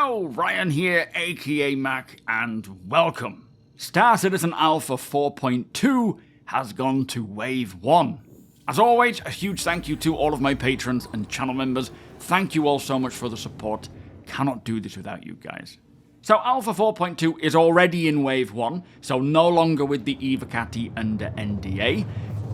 Hello, Ryan here, aka Mac, and welcome. Star Citizen Alpha 4.2 has gone to Wave 1. As always, a huge thank you to all of my patrons and channel members. Thank you all so much for the support. Cannot do this without you guys. So Alpha 4.2 is already in Wave 1, so no longer with the Evocati under NDA.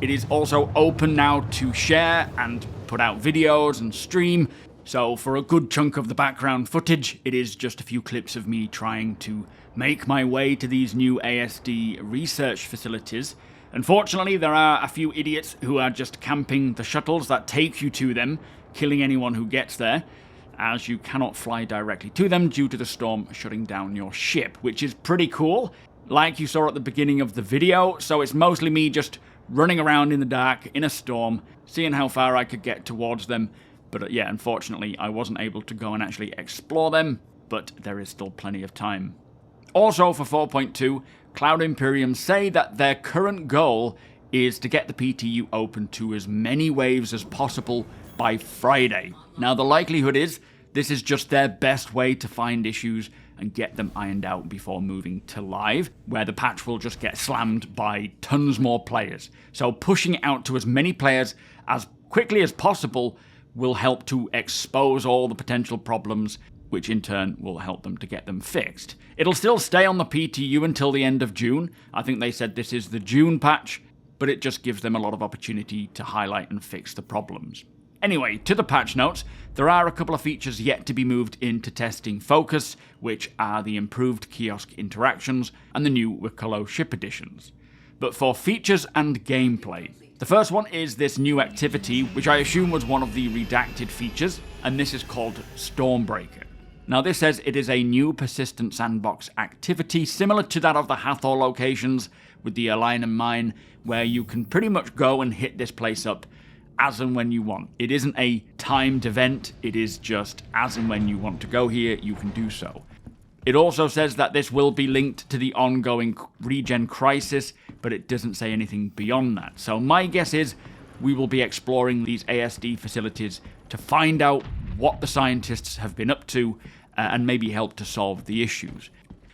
It is also open now to share and put out videos and stream. So for a good chunk of the background footage, it is just a few clips of me trying to make my way to these new ASD research facilities. Unfortunately, there are a few idiots who are just camping the shuttles that take you to them, killing anyone who gets there, as you cannot fly directly to them due to the storm shutting down your ship, which is pretty cool, like you saw at the beginning of the video. So it's mostly me just running around in the dark in a storm, seeing how far I could get towards them. But yeah, unfortunately, I wasn't able to go and actually explore them, but there is still plenty of time. Also for 4.2, Cloud Imperium say that their current goal is to get the PTU open to as many waves as possible by Friday. Now the likelihood is this is just their best way to find issues and get them ironed out before moving to live, where the patch will just get slammed by tons more players. So pushing it out to as many players as quickly as possible will help to expose all the potential problems, which in turn will help them to get them fixed. It'll still stay on the PTU until the end of June. I think they said this is the June patch, but it just gives them a lot of opportunity to highlight and fix the problems. Anyway, to the patch notes, there are a couple of features yet to be moved into testing focus, which are the improved kiosk interactions and the new Wicklow ship additions. But for features and gameplay, the first one is this new activity, which I assume was one of the redacted features, and this is called Stormbreaker. Now this says it is a new persistent sandbox activity, similar to that of the Hathor locations with the Alignum Mine, where you can pretty much go and hit this place up as and when you want. It isn't a timed event, it is just as and when you want to go here, you can do so. It also says that this will be linked to the ongoing regen crisis, but it doesn't say anything beyond that. So my guess is we will be exploring these ASD facilities to find out what the scientists have been up to and maybe help to solve the issues.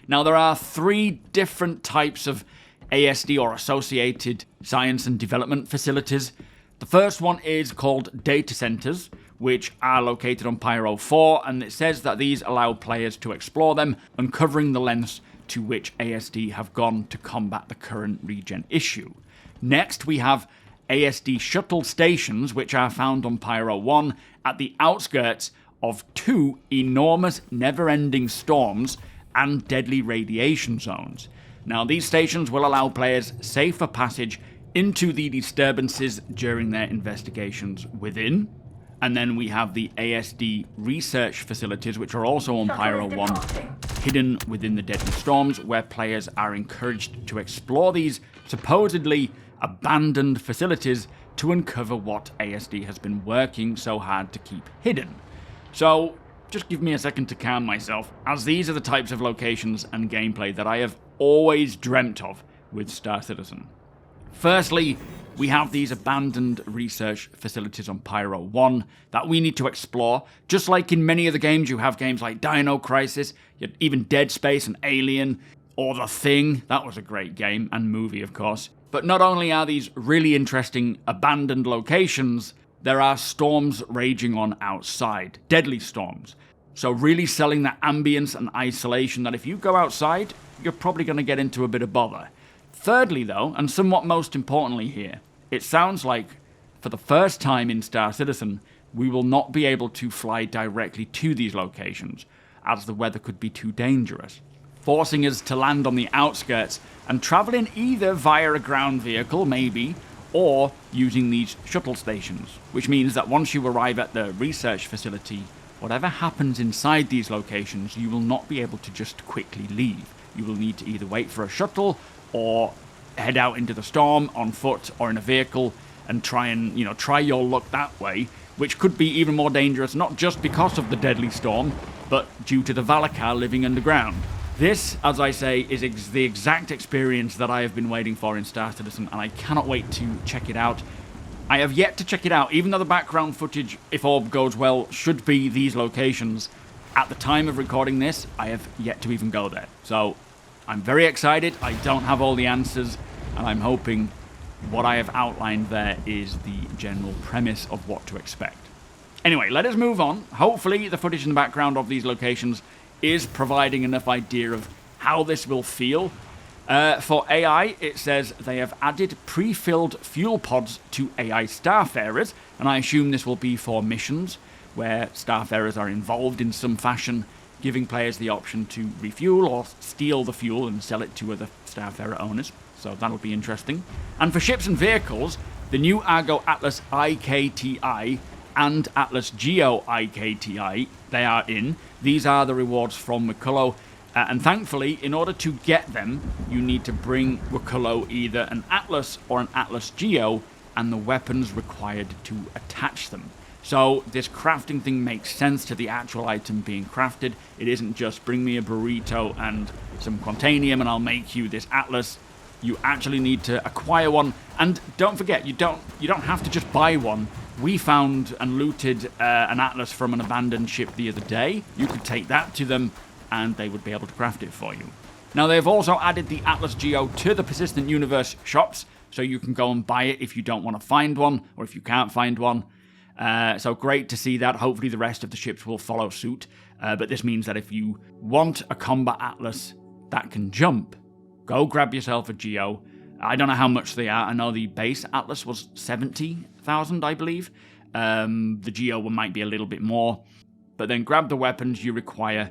Now there are 3 different types of ASD or associated science and development facilities. The first one is called data centers, which are located on Pyro 4, and it says that these allow players to explore them, uncovering the lengths to which ASD have gone to combat the current regen issue. Next, we have ASD shuttle stations, which are found on Pyro 1 at the outskirts of 2 enormous never-ending storms and deadly radiation zones. Now, these stations will allow players safer passage into the disturbances during their investigations within. And then we have the ASD research facilities, which are also on Pyro 1, hidden within the deadly storms, where players are encouraged to explore these supposedly abandoned facilities to uncover what ASD has been working so hard to keep hidden. So, just give me a second to calm myself, as these are the types of locations and gameplay that I have always dreamt of with Star Citizen. Firstly, we have these abandoned research facilities on Pyro 1 that we need to explore. Just like in many of the games, you have games like Dino Crisis, even Dead Space and Alien, or The Thing. That was a great game, and movie, of course. But not only are these really interesting abandoned locations, there are storms raging on outside, deadly storms. So really selling that ambience and isolation that if you go outside, you're probably going to get into a bit of bother. Thirdly, though, and somewhat most importantly here, it sounds like, for the first time in Star Citizen, we will not be able to fly directly to these locations, as the weather could be too dangerous, forcing us to land on the outskirts and travel in either via a ground vehicle, maybe, or using these shuttle stations, which means that once you arrive at the research facility, whatever happens inside these locations, you will not be able to just quickly leave. You will need to either wait for a shuttle or head out into the storm on foot or in a vehicle and try your luck that way, which could be even more dangerous, not just because of the deadly storm, but due to the Valakar living underground. This, as I say, is the exact experience that I have been waiting for in Star Citizen, and I cannot wait to check it out. I have yet to check it out, even though the background footage, if all goes well, should be these locations. At the time of recording this, I have yet to even go there. So I'm very excited. I don't have all the answers, and I'm hoping what I have outlined there is the general premise of what to expect. Anyway, let us move on. Hopefully the footage in the background of these locations is providing enough idea of how this will feel. For AI, it says they have added pre-filled fuel pods to AI starfarers, and I assume this will be for missions where starfarers are involved in some fashion, giving players the option to refuel or steal the fuel and sell it to other starfarer owners. So that'll be interesting. And for ships and vehicles, the new Argo Atlas IKTI and Atlas Geo IKTI, they are in. These are the rewards from Wakulo. And thankfully, in order to get them, you need to bring Wakulo either an Atlas or an Atlas Geo, and the weapons required to attach them. So this crafting thing makes sense to the actual item being crafted. It isn't just bring me a burrito and some Quantanium and I'll make you this Atlas. You actually need to acquire one. And don't forget, you don't have to just buy one. We found and looted an Atlas from an abandoned ship the other day. You could take that to them and they would be able to craft it for you. Now, they've also added the Atlas Geo to the Persistent Universe shops, so you can go and buy it if you don't want to find one, or if you can't find one. So great to see that. Hopefully the rest of the ships will follow suit. But this means that if you want a combat Atlas that can jump, go grab yourself a Geo. I don't know how much they are. I know the base Atlas was 70,000, I believe. The Geo might be a little bit more. But then grab the weapons you require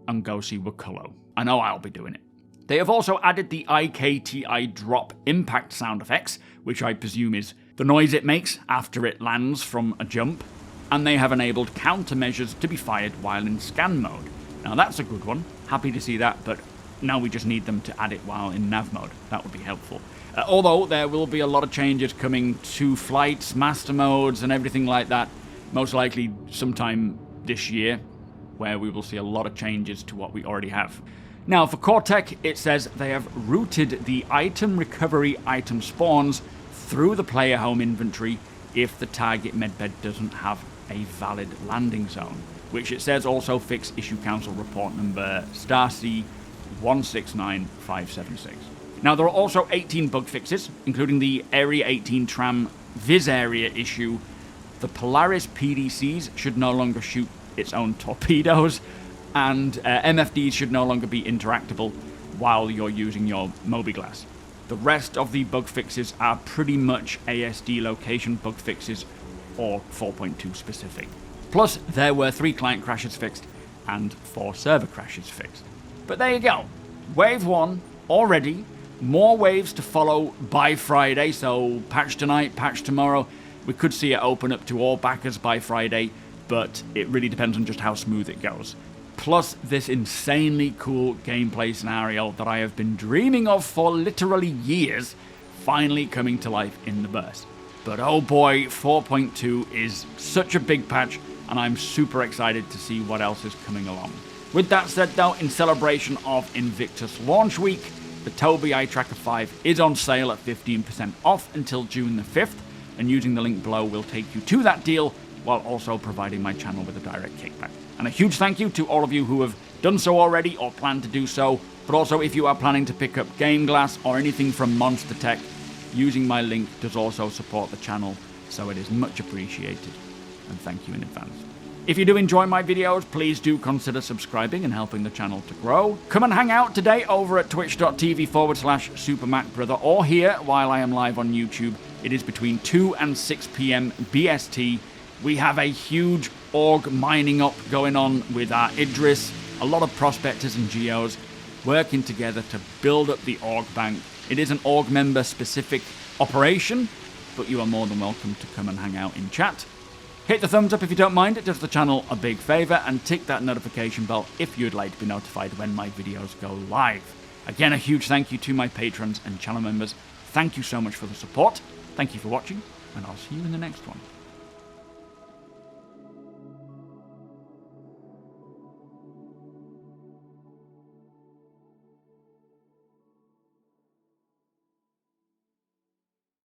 and go see Wakulo. I know I'll be doing it. They have also added the IKTI drop impact sound effects, which I presume is the noise it makes after it lands from a jump, and they have enabled countermeasures to be fired while in scan mode. Now that's a good one, happy to see that, but now we just need them to add it while in nav mode. That would be helpful. Although there will be a lot of changes coming to flights, master modes, and everything like that, most likely sometime this year, where we will see a lot of changes to what we already have. Now for core tech, it says they have routed the item recovery item spawns through the player home inventory if the target medbed doesn't have a valid landing zone, which it says also fix issue council report number StarC 169576. Now there are also 18 bug fixes, including the Area 18 tram Viz area issue. The Polaris PDCs should no longer shoot its own torpedoes, and MFDs should no longer be interactable while you're using your MobiGlass. The rest of the bug fixes are pretty much ASD location bug fixes or 4.2 specific. Plus, there were 3 client crashes fixed and 4 server crashes fixed. But there you go. Wave 1 already. More waves to follow by Friday, so patch tonight, patch tomorrow. We could see it open up to all backers by Friday, but it really depends on just how smooth it goes. Plus this insanely cool gameplay scenario that I have been dreaming of for literally years, finally coming to life in the burst. But oh boy, 4.2 is such a big patch, and I'm super excited to see what else is coming along. With that said though, in celebration of Invictus launch week, the TOBII Tracker 5 is on sale at 15% off until June the 5th, and using the link below will take you to that deal, while also providing my channel with a direct kickback. And a huge thank you to all of you who have done so already or plan to do so, but also if you are planning to pick up GameGlass or anything from MONSTERTECH, using my link does also support the channel, so it is much appreciated, and thank you in advance. If you do enjoy my videos, please do consider subscribing and helping the channel to grow. Come and hang out today over at twitch.tv/SuperMacBrother, or here while I am live on YouTube. It is between 2 and 6 PM BST. We have a huge org mining up going on with our Idris, a lot of prospectors and geos working together to build up the org bank. It is an org member specific operation, but you are more than welcome to come and hang out in chat. Hit the thumbs up if you don't mind, it does the channel a big favour, and tick that notification bell if you'd like to be notified when my videos go live. Again, a huge thank you to my patrons and channel members. Thank you so much for the support. Thank you for watching, and I'll see you in the next one.